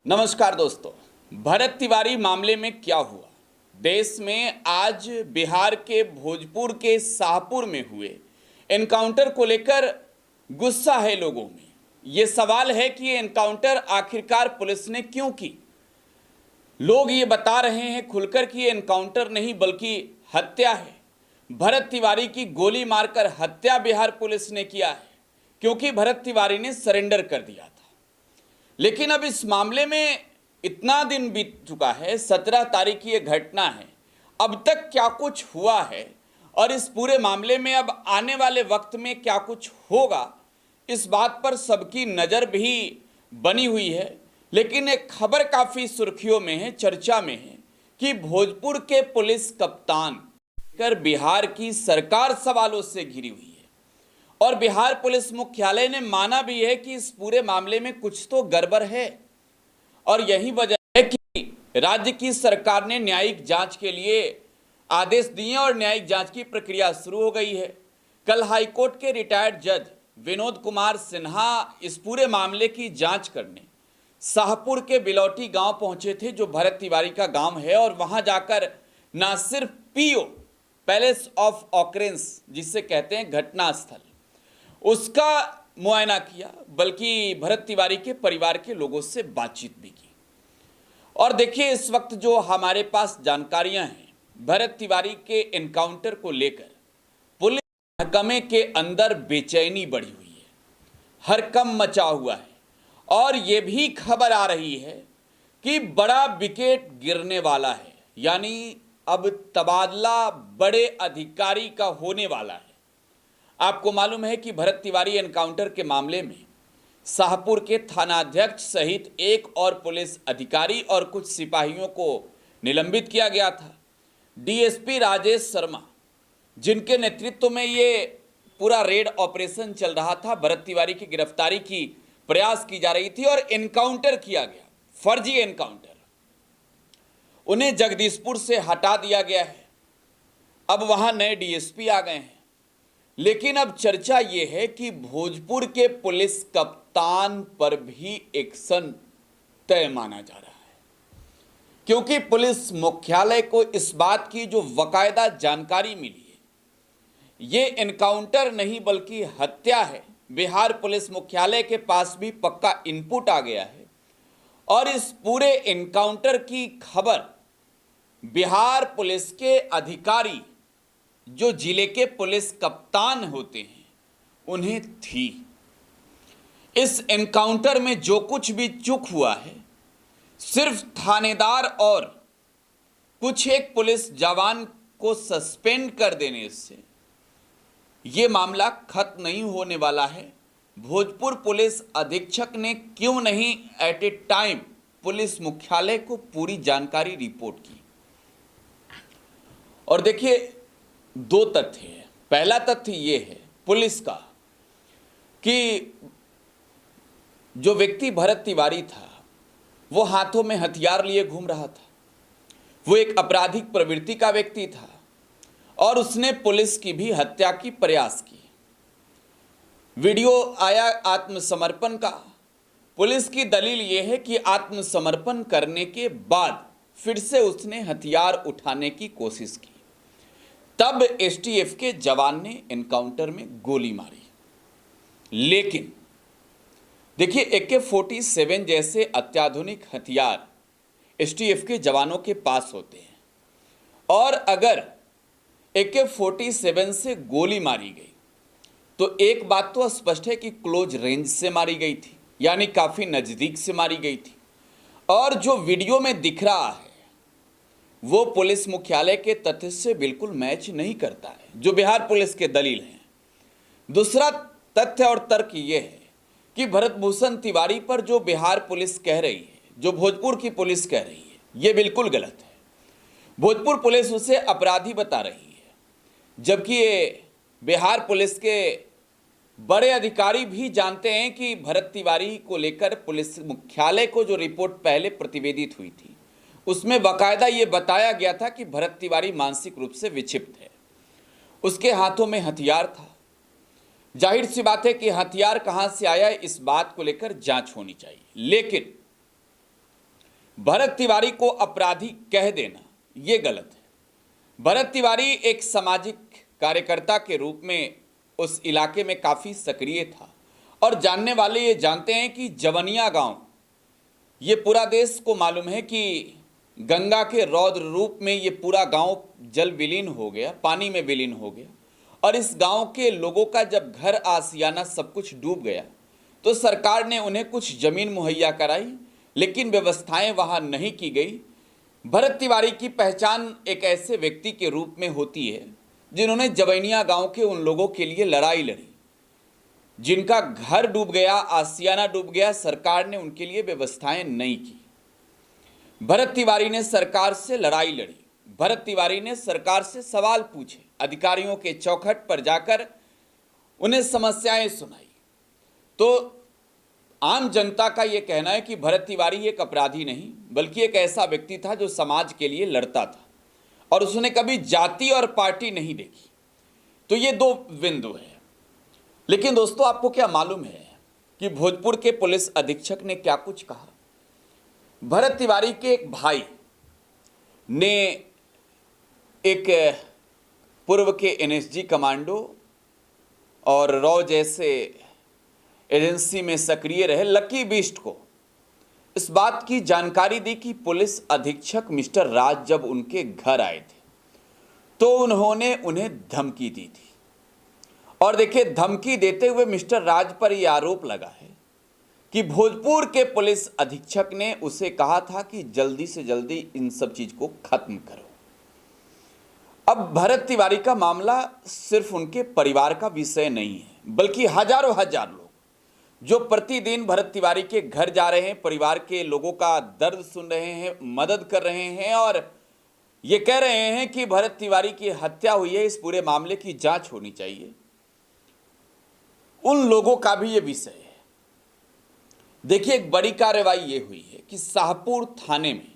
नमस्कार दोस्तों। भरत तिवारी मामले में क्या हुआ? देश में आज बिहार के भोजपुर के शाहपुर में हुए एनकाउंटर को लेकर गुस्सा है लोगों में। ये सवाल है कि ये एनकाउंटर आखिरकार पुलिस ने क्यों की। लोग ये बता रहे हैं खुलकर कि ये एनकाउंटर नहीं बल्कि हत्या है। भरत तिवारी की गोली मारकर हत्या बिहार पुलिस ने किया है क्योंकि भरत तिवारी ने सरेंडर कर दिया था। लेकिन अब इस मामले में इतना दिन बीत चुका है, 17 तारीख की यह घटना है। अब तक क्या कुछ हुआ है और इस पूरे मामले में अब आने वाले वक्त में क्या कुछ होगा, इस बात पर सबकी नज़र भी बनी हुई है। लेकिन एक खबर काफ़ी सुर्खियों में है, चर्चा में है कि भोजपुर के पुलिस कप्तान कर बिहार की सरकार सवालों से घिरी हुई है और बिहार पुलिस मुख्यालय ने माना भी है कि इस पूरे मामले में कुछ तो गड़बड़ है। और यही वजह है कि राज्य की सरकार ने न्यायिक जांच के लिए आदेश दिए और न्यायिक जांच की प्रक्रिया शुरू हो गई है। कल हाईकोर्ट के रिटायर्ड जज विनोद कुमार सिन्हा इस पूरे मामले की जांच करने शाहपुर के बिलौटी गांव पहुंचे थे, जो भरत तिवारी का गांव है। और वहां जाकर ना सिर्फ पीओ पैलेस ऑफ ऑकरेंस जिसे कहते हैं घटना स्थल, उसका मुआयना किया, बल्कि भरत तिवारी के परिवार के लोगों से बातचीत भी की। और देखिए, इस वक्त जो हमारे पास जानकारियां हैं भरत तिवारी के एनकाउंटर को लेकर, पुलिस महकमे के अंदर बेचैनी बढ़ी हुई है, हरकंप मचा हुआ है। और ये भी खबर आ रही है कि बड़ा विकेट गिरने वाला है, यानी अब तबादला बड़े अधिकारी का होने वाला है। आपको मालूम है कि भरत तिवारी एनकाउंटर के मामले में शाहपुर के थानाध्यक्ष सहित एक और पुलिस अधिकारी और कुछ सिपाहियों को निलंबित किया गया था। डीएसपी राजेश शर्मा, जिनके नेतृत्व में ये पूरा रेड ऑपरेशन चल रहा था, भरत तिवारी की गिरफ्तारी की प्रयास की जा रही थी और एनकाउंटर किया गया, फर्जी एनकाउंटर। उन्हें जगदीशपुर से हटा दिया गया है। अब वहां नए डीएसपी आ गए हैं। लेकिन अब चर्चा यह है कि भोजपुर के पुलिस कप्तान पर भी एक्शन तय माना जा रहा है, क्योंकि पुलिस मुख्यालय को इस बात की जो बाकायदा जानकारी मिली है, ये एनकाउंटर नहीं बल्कि हत्या है। बिहार पुलिस मुख्यालय के पास भी पक्का इनपुट आ गया है और इस पूरे एनकाउंटर की खबर बिहार पुलिस के अधिकारी, जो जिले के पुलिस कप्तान होते हैं, उन्हें थी। इस एनकाउंटर में जो कुछ भी चूक हुआ है, सिर्फ थानेदार और कुछ एक पुलिस जवान को सस्पेंड कर देने से ये मामला खत्म नहीं होने वाला है। भोजपुर पुलिस अधीक्षक ने क्यों नहीं एट ए टाइम पुलिस मुख्यालय को पूरी जानकारी रिपोर्ट की। और देखिए, दो तथ्य हैं। पहला तथ्य ये है पुलिस का कि जो व्यक्ति भरत तिवारी था वो हाथों में हथियार लिए घूम रहा था। वो एक आपराधिक प्रवृत्ति का व्यक्ति था और उसने पुलिस की भी हत्या की प्रयास की। वीडियो आया आत्मसमर्पण का। पुलिस की दलील यह है कि आत्मसमर्पण करने के बाद फिर से उसने हथियार उठाने की कोशिश की। तब एसटीएफ के जवान ने एनकाउंटर में गोली मारी। लेकिन देखिए, AK-47 जैसे अत्याधुनिक हथियार एसटीएफ के जवानों के पास होते हैं और अगर AK-47 से गोली मारी गई तो एक बात तो स्पष्ट है कि क्लोज रेंज से मारी गई थी, यानी काफ़ी नज़दीक से मारी गई थी। और जो वीडियो में दिख रहा है वो पुलिस मुख्यालय के तथ्य से बिल्कुल मैच नहीं करता है, जो बिहार पुलिस के दलील हैं। दूसरा तथ्य और तर्क ये है कि भरत भूषण तिवारी पर जो बिहार पुलिस कह रही है, जो भोजपुर की पुलिस कह रही है, ये बिल्कुल गलत है। भोजपुर पुलिस उसे अपराधी बता रही है, जबकि ये बिहार पुलिस के बड़े अधिकारी भी जानते हैं कि भरत तिवारी को लेकर पुलिस मुख्यालय को जो रिपोर्ट पहले प्रतिवेदित हुई थी, उसमें बाकायदा ये बताया गया था कि भरत तिवारी मानसिक रूप से विक्षिप्त है, उसके हाथों में हथियार था। जाहिर सी बात है कि हथियार कहां से आया, इस बात को लेकर जांच होनी चाहिए। लेकिन भरत तिवारी को अपराधी कह देना ये गलत है। भरत तिवारी एक सामाजिक कार्यकर्ता के रूप में उस इलाके में काफ़ी सक्रिय था और जानने वाले ये जानते हैं कि जवनिया गांव, ये पूरा देश को मालूम है कि गंगा के रौद्र रूप में ये पूरा गांव जल विलीन हो गया, पानी में विलीन हो गया। और इस गांव के लोगों का जब घर आसियाना सब कुछ डूब गया तो सरकार ने उन्हें कुछ ज़मीन मुहैया कराई, लेकिन व्यवस्थाएं वहां नहीं की गई। भरत तिवारी की पहचान एक ऐसे व्यक्ति के रूप में होती है जिन्होंने जवैनिया गांव के उन लोगों के लिए लड़ाई लड़ी जिनका घर डूब गया, आसियाना डूब गया, सरकार ने उनके लिए व्यवस्थाएं नहीं की। भरत तिवारी ने सरकार से लड़ाई लड़ी, भरत तिवारी ने सरकार से सवाल पूछे, अधिकारियों के चौखट पर जाकर उन्हें समस्याएं सुनाई। तो आम जनता का यह कहना है कि भरत तिवारी एक अपराधी नहीं बल्कि एक ऐसा व्यक्ति था जो समाज के लिए लड़ता था और उसने कभी जाति और पार्टी नहीं देखी। तो ये दो बिंदु है। लेकिन दोस्तों, आपको क्या मालूम है कि भोजपुर के पुलिस अधीक्षक ने क्या कुछ कहा? भरत तिवारी के एक भाई ने एक पूर्व के एनएसजी कमांडो और रॉ जैसे एजेंसी में सक्रिय रहे लकी बीस्ट को इस बात की जानकारी दी कि पुलिस अधीक्षक मिस्टर राज जब उनके घर आए थे तो उन्होंने उन्हें धमकी दी थी। और देखिए, धमकी देते हुए मिस्टर राज पर यह आरोप लगा है कि भोजपुर के पुलिस अधीक्षक ने उसे कहा था कि जल्दी से जल्दी इन सब चीज को खत्म करो। अब भरत तिवारी का मामला सिर्फ उनके परिवार का विषय नहीं है बल्कि हजारों हजार लोग जो प्रतिदिन भरत तिवारी के घर जा रहे हैं, परिवार के लोगों का दर्द सुन रहे हैं, मदद कर रहे हैं और ये कह रहे हैं कि भरत तिवारी की हत्या हुई है, इस पूरे मामले की जांच होनी चाहिए। उन लोगों का भी ये विषय है। देखिए, एक बड़ी कार्रवाई ये हुई है कि शाहपुर थाने में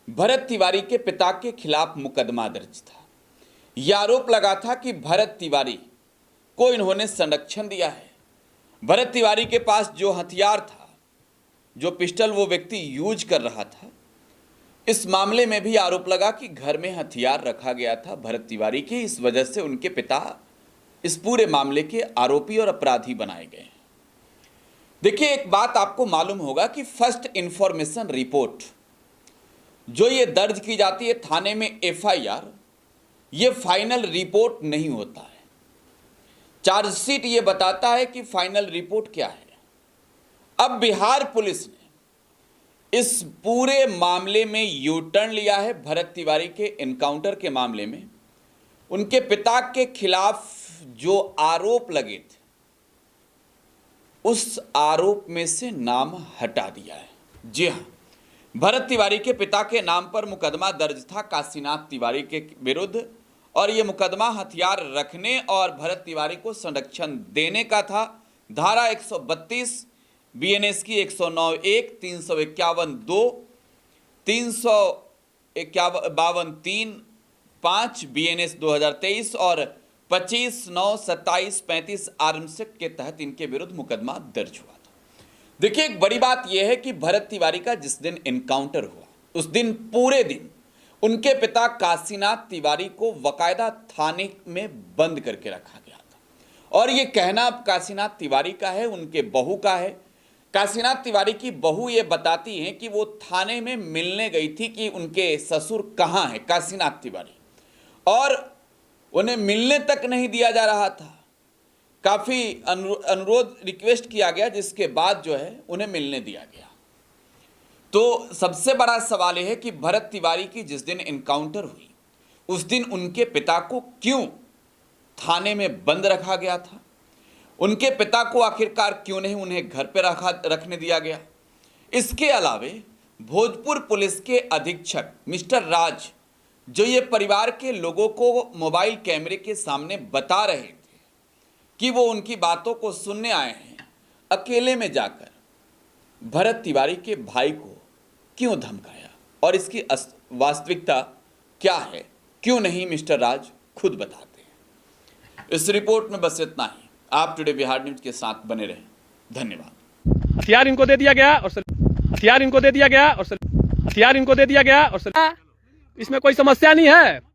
भरत तिवारी के पिता के खिलाफ मुकदमा दर्ज था। यह आरोप लगा था कि भरत तिवारी को इन्होंने संरक्षण दिया है। भरत तिवारी के पास जो हथियार था, जो पिस्टल वो व्यक्ति यूज कर रहा था, इस मामले में भी आरोप लगा कि घर में हथियार रखा गया था भरत तिवारी के। इस वजह से उनके पिता इस पूरे मामले के आरोपी और अपराधी बनाए गए हैं। देखिए, एक बात आपको मालूम होगा कि फर्स्ट इंफॉर्मेशन रिपोर्ट जो ये दर्ज की जाती है थाने में एफआईआर, ये फाइनल रिपोर्ट नहीं होता है। चार्जशीट ये बताता है कि फाइनल रिपोर्ट क्या है। अब बिहार पुलिस ने इस पूरे मामले में यू टर्न लिया है। भरत तिवारी के एनकाउंटर के मामले में उनके पिता के खिलाफ जो आरोप लगे थे उस आरोप में से नाम हटा दिया है। जी हाँ, भरत तिवारी के पिता के नाम पर मुकदमा दर्ज था काशीनाथ तिवारी के विरुद्ध और ये मुकदमा हथियार रखने और भरत तिवारी को संरक्षण देने का था। धारा 132 बीएनएस की 109(1), 351(2), 352(3)(5) बीएनएस 2023 और 25/9/27/35 आर्म्स एक्ट के तहत इनके विरुद्ध मुकदमा दर्ज हुआ था। देखिए, एक बड़ी बात यह है कि भरत तिवारी का जिस दिन एनकाउंटर हुआ उस दिन पूरे दिन उनके पिता काशीनाथ तिवारी को बकायदा थाने में बंद करके रखा गया था। और ये कहना अब काशीनाथ तिवारी का है, उनके बहू का है। काशीनाथ तिवारी की बहू ये बताती हैं कि वो थाने में मिलने गई थी कि उनके ससुर कहाँ हैं काशीनाथ तिवारी, और उन्हें मिलने तक नहीं दिया जा रहा था। काफ़ी अनुरोध रिक्वेस्ट किया गया जिसके बाद जो है उन्हें मिलने दिया गया। तो सबसे बड़ा सवाल यह है कि भरत तिवारी की जिस दिन एनकाउंटर हुई उस दिन उनके पिता को क्यों थाने में बंद रखा गया था? उनके पिता को आखिरकार क्यों नहीं उन्हें घर पर रखने दिया गया? इसके अलावे भोजपुर पुलिस के अधीक्षक मिस्टर राज जो ये परिवार के लोगों को मोबाइल कैमरे के सामने बता रहे थे कि वो उनकी बातों को सुनने आए हैं, अकेले में जाकर भरत तिवारी के भाई को क्यों धमकाया और इसकी वास्तविकता क्या है, क्यों नहीं मिस्टर राज खुद बताते हैं। इस रिपोर्ट में बस इतना ही। आप टुडे बिहार न्यूज के साथ बने रहें। धन्यवाद। हथियार इनको दे दिया गया और हथियार इनको दे दिया गया और इसमें कोई समस्या नहीं है।